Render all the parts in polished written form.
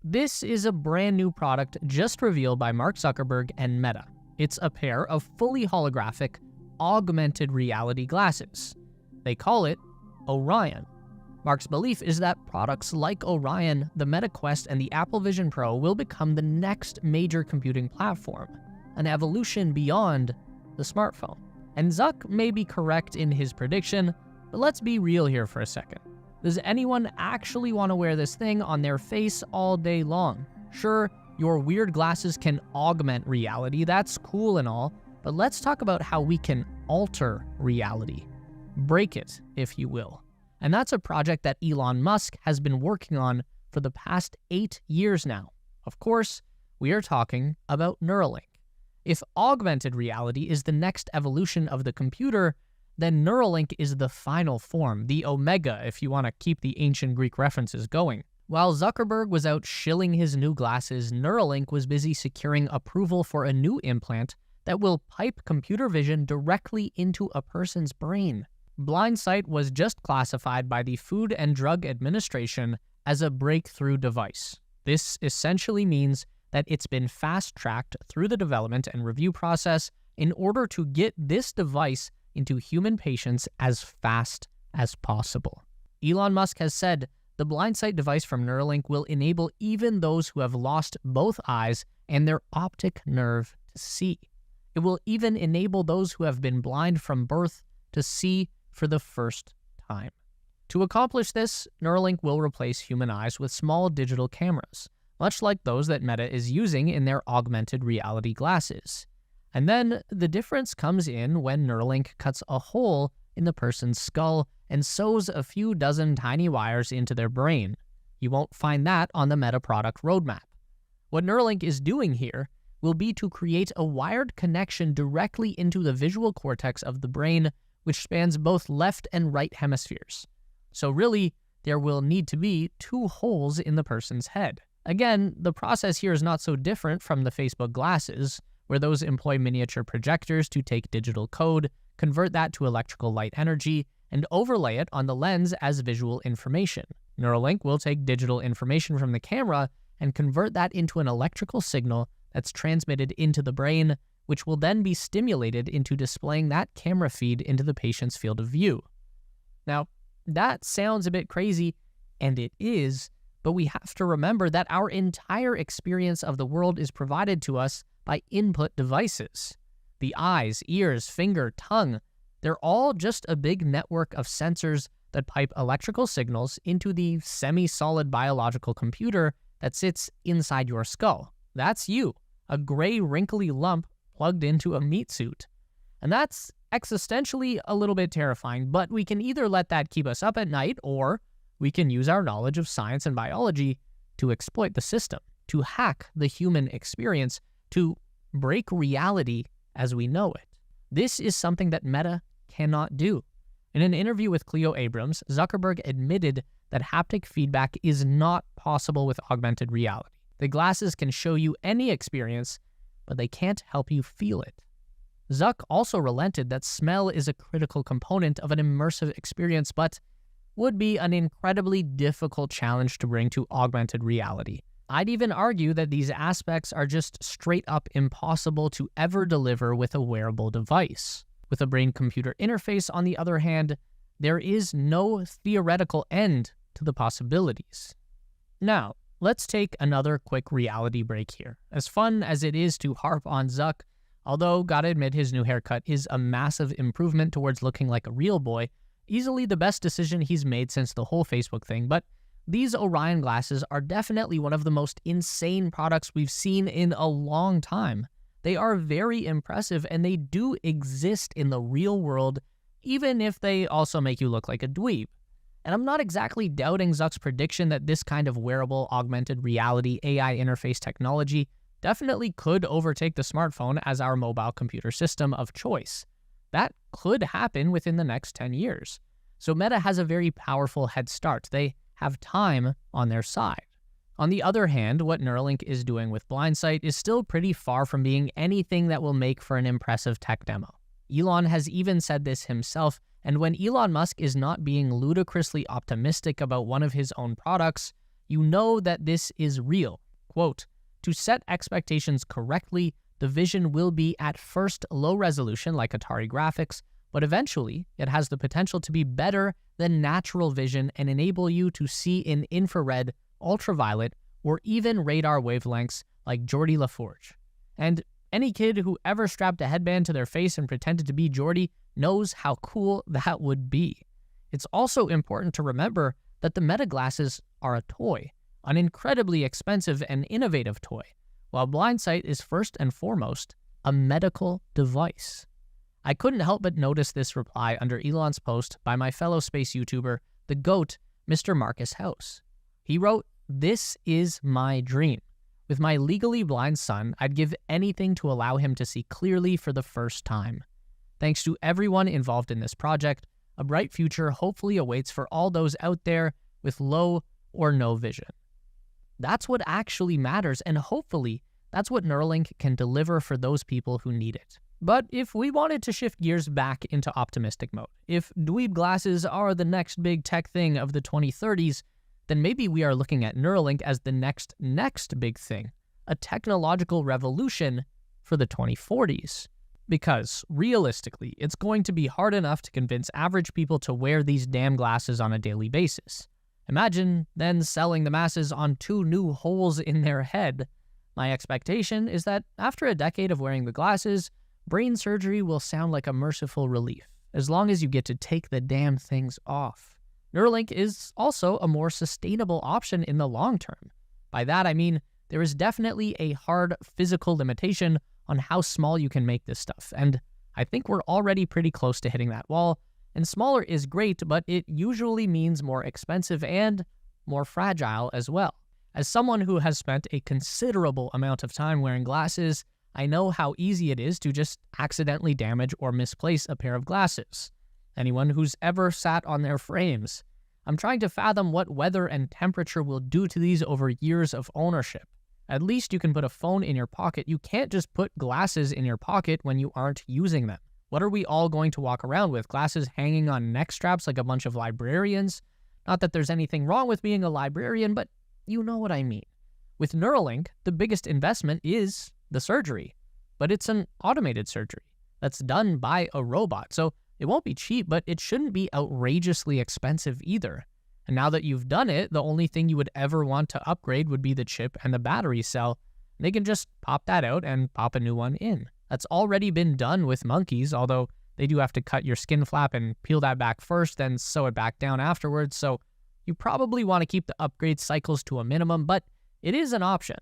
This is a brand new product just revealed by Mark Zuckerberg and Meta. It's a pair of fully holographic, augmented reality glasses. They call it Orion. Mark's belief is that products like Orion, the Meta Quest, and the Apple Vision Pro will become the next major computing platform, an evolution beyond the smartphone. And Zuck may be correct in his prediction, but let's be real here for a second. Does anyone actually want to wear this thing on their face all day long? Sure, your weird glasses can augment reality, that's cool and all, but let's talk about how we can alter reality. Break it, if you will. And that's a project that Elon Musk has been working on for the past 8 years now. Of course, we are talking about Neuralink. If augmented reality is the next evolution of the computer, then Neuralink is the final form, the omega if you want to keep the ancient Greek references going. While Zuckerberg was out shilling his new glasses, Neuralink was busy securing approval for a new implant that will pipe computer vision directly into a person's brain. Blindsight was just classified by the Food and Drug Administration as a breakthrough device. This essentially means that it's been fast-tracked through the development and review process in order to get this device into human patients as fast as possible. Elon Musk has said the blindsight device from Neuralink will enable even those who have lost both eyes and their optic nerve to see. It will even enable those who have been blind from birth to see for the first time. To accomplish this, Neuralink will replace human eyes with small digital cameras, much like those that Meta is using in their augmented reality glasses. And then the difference comes in when Neuralink cuts a hole in the person's skull and sews a few dozen tiny wires into their brain. You won't find that on the Meta product roadmap. What Neuralink is doing here will be to create a wired connection directly into the visual cortex of the brain, which spans both left and right hemispheres. So really, there will need to be 2 holes in the person's head. Again, the process here is not so different from the Facebook glasses, where those employ miniature projectors to take digital code, convert that to electrical light energy, and overlay it on the lens as visual information. Neuralink will take digital information from the camera and convert that into an electrical signal that's transmitted into the brain, which will then be stimulated into displaying that camera feed into the patient's field of view. Now, that sounds a bit crazy, and it is, but we have to remember that our entire experience of the world is provided to us by input devices. The eyes, ears, finger, tongue, they're all just a big network of sensors that pipe electrical signals into the semi-solid biological computer that sits inside your skull. That's you, a gray, wrinkly lump plugged into a meat suit. And that's existentially a little bit terrifying, but we can either let that keep us up at night, or we can use our knowledge of science and biology to exploit the system, to hack the human experience, to break reality as we know it. This is something that Meta cannot do. In an interview with Cleo Abrams, Zuckerberg admitted that haptic feedback is not possible with augmented reality. The glasses can show you any experience, but they can't help you feel it. Zuck also relented that smell is a critical component of an immersive experience, but would be an incredibly difficult challenge to bring to augmented reality. I'd even argue that these aspects are just straight up impossible to ever deliver with a wearable device. With a brain-computer interface, on the other hand, there is no theoretical end to the possibilities. Now, let's take another quick reality break here. As fun as it is to harp on Zuck, although gotta admit his new haircut is a massive improvement towards looking like a real boy, easily the best decision he's made since the whole Facebook thing, but these Orion glasses are definitely one of the most insane products we've seen in a long time. They are very impressive, and they do exist in the real world, even if they also make you look like a dweeb. And I'm not exactly doubting Zuck's prediction that this kind of wearable augmented reality AI interface technology definitely could overtake the smartphone as our mobile computer system of choice. That could happen within the next 10 years. So Meta has a very powerful head start. They have time on their side. On the other hand, what Neuralink is doing with blindsight is still pretty far from being anything that will make for an impressive tech demo. Elon has even said this himself, and when Elon Musk is not being ludicrously optimistic about one of his own products, you know that this is real. Quote, to set expectations correctly, the vision will be at first low resolution like Atari graphics, but eventually it has the potential to be better than natural vision and enable you to see in infrared, ultraviolet, or even radar wavelengths like Geordie LaForge. And any kid who ever strapped a headband to their face and pretended to be Geordie knows how cool that would be. It's also important to remember that the Meta glasses are a toy, an incredibly expensive and innovative toy, while blindsight is first and foremost a medical device. I couldn't help but notice this reply under Elon's post by my fellow space YouTuber, the GOAT, Mr. Marcus House. He wrote, "This is my dream. With my legally blind son, I'd give anything to allow him to see clearly for the first time. Thanks to everyone involved in this project, a bright future hopefully awaits for all those out there with low or no vision." That's what actually matters, and hopefully that's what Neuralink can deliver for those people who need it. But if we wanted to shift gears back into optimistic mode, if dweeb glasses are the next big tech thing of the 2030s, then maybe we are looking at Neuralink as the next big thing, a technological revolution for the 2040s. Because, realistically, it's going to be hard enough to convince average people to wear these damn glasses on a daily basis. Imagine then selling the masses on 2 new holes in their head. My expectation is that after a decade of wearing the glasses, brain surgery will sound like a merciful relief, as long as you get to take the damn things off. Neuralink is also a more sustainable option in the long term. By that I mean, there is definitely a hard physical limitation on how small you can make this stuff, and I think we're already pretty close to hitting that wall, and smaller is great, but it usually means more expensive and more fragile as well. As someone who has spent a considerable amount of time wearing glasses, I know how easy it is to just accidentally damage or misplace a pair of glasses. Anyone who's ever sat on their frames. I'm trying to fathom what weather and temperature will do to these over years of ownership. At least you can put a phone in your pocket. You can't just put glasses in your pocket when you aren't using them. What are we all going to walk around with? Glasses hanging on neck straps like a bunch of librarians? Not that there's anything wrong with being a librarian, but you know what I mean. With Neuralink, the biggest investment is the surgery, but it's an automated surgery that's done by a robot. So it won't be cheap, but it shouldn't be outrageously expensive either. And now that you've done it, the only thing you would ever want to upgrade would be the chip and the battery cell. They can just pop that out and pop a new one in. That's already been done with monkeys, although they do have to cut your skin flap and peel that back first, then sew it back down afterwards. So you probably want to keep the upgrade cycles to a minimum, but it is an option.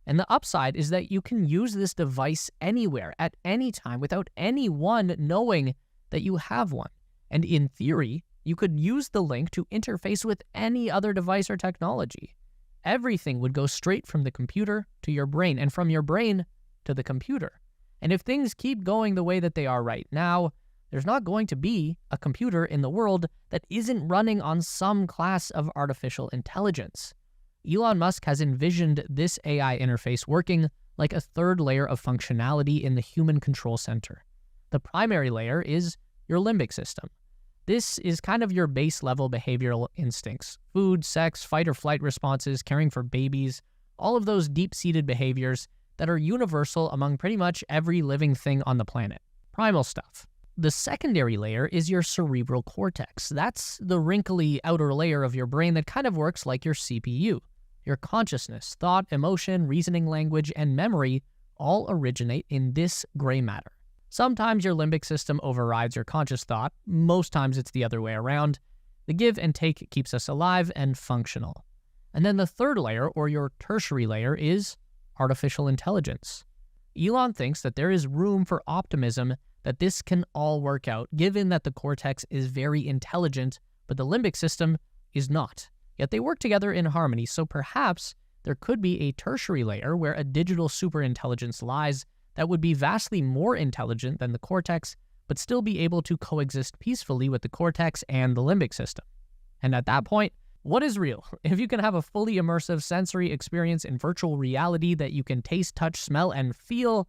And the upside is that you can use this device anywhere, at any time, without anyone knowing that you have one. And in theory, you could use the link to interface with any other device or technology. Everything would go straight from the computer to your brain, and from your brain to the computer. And if things keep going the way that they are right now, there's not going to be a computer in the world that isn't running on some class of artificial intelligence. Elon Musk has envisioned this AI interface working like a third layer of functionality in the human control center. The primary layer is your limbic system. This is kind of your base level behavioral instincts: food, sex, fight or flight responses, caring for babies, all of those deep-seated behaviors that are universal among pretty much every living thing on the planet. Primal stuff. The secondary layer is your cerebral cortex. That's the wrinkly outer layer of your brain that kind of works like your CPU. Your consciousness, thought, emotion, reasoning language, and memory all originate in this gray matter. Sometimes your limbic system overrides your conscious thought. Most times it's the other way around. The give and take keeps us alive and functional. And then the third layer, or your tertiary layer, is artificial intelligence. Elon thinks that there is room for optimism that this can all work out, given that the cortex is very intelligent, but the limbic system is not. Yet they work together in harmony, so perhaps there could be a tertiary layer where a digital superintelligence lies that would be vastly more intelligent than the cortex, but still be able to coexist peacefully with the cortex and the limbic system. And at that point, what is real? If you can have a fully immersive sensory experience in virtual reality that you can taste, touch, smell, and feel,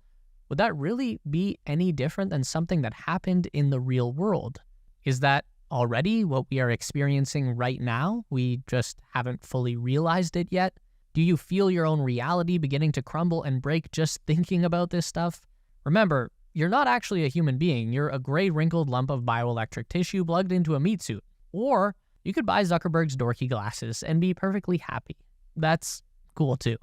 would that really be any different than something that happened in the real world? Is that already, what we are experiencing right now. We just haven't fully realized it yet. Do you feel your own reality beginning to crumble and break just thinking about this stuff? Remember, you're not actually a human being. You're a gray, wrinkled lump of bioelectric tissue plugged into a meat suit. Or you could buy Zuckerberg's dorky glasses and be perfectly happy. That's cool too.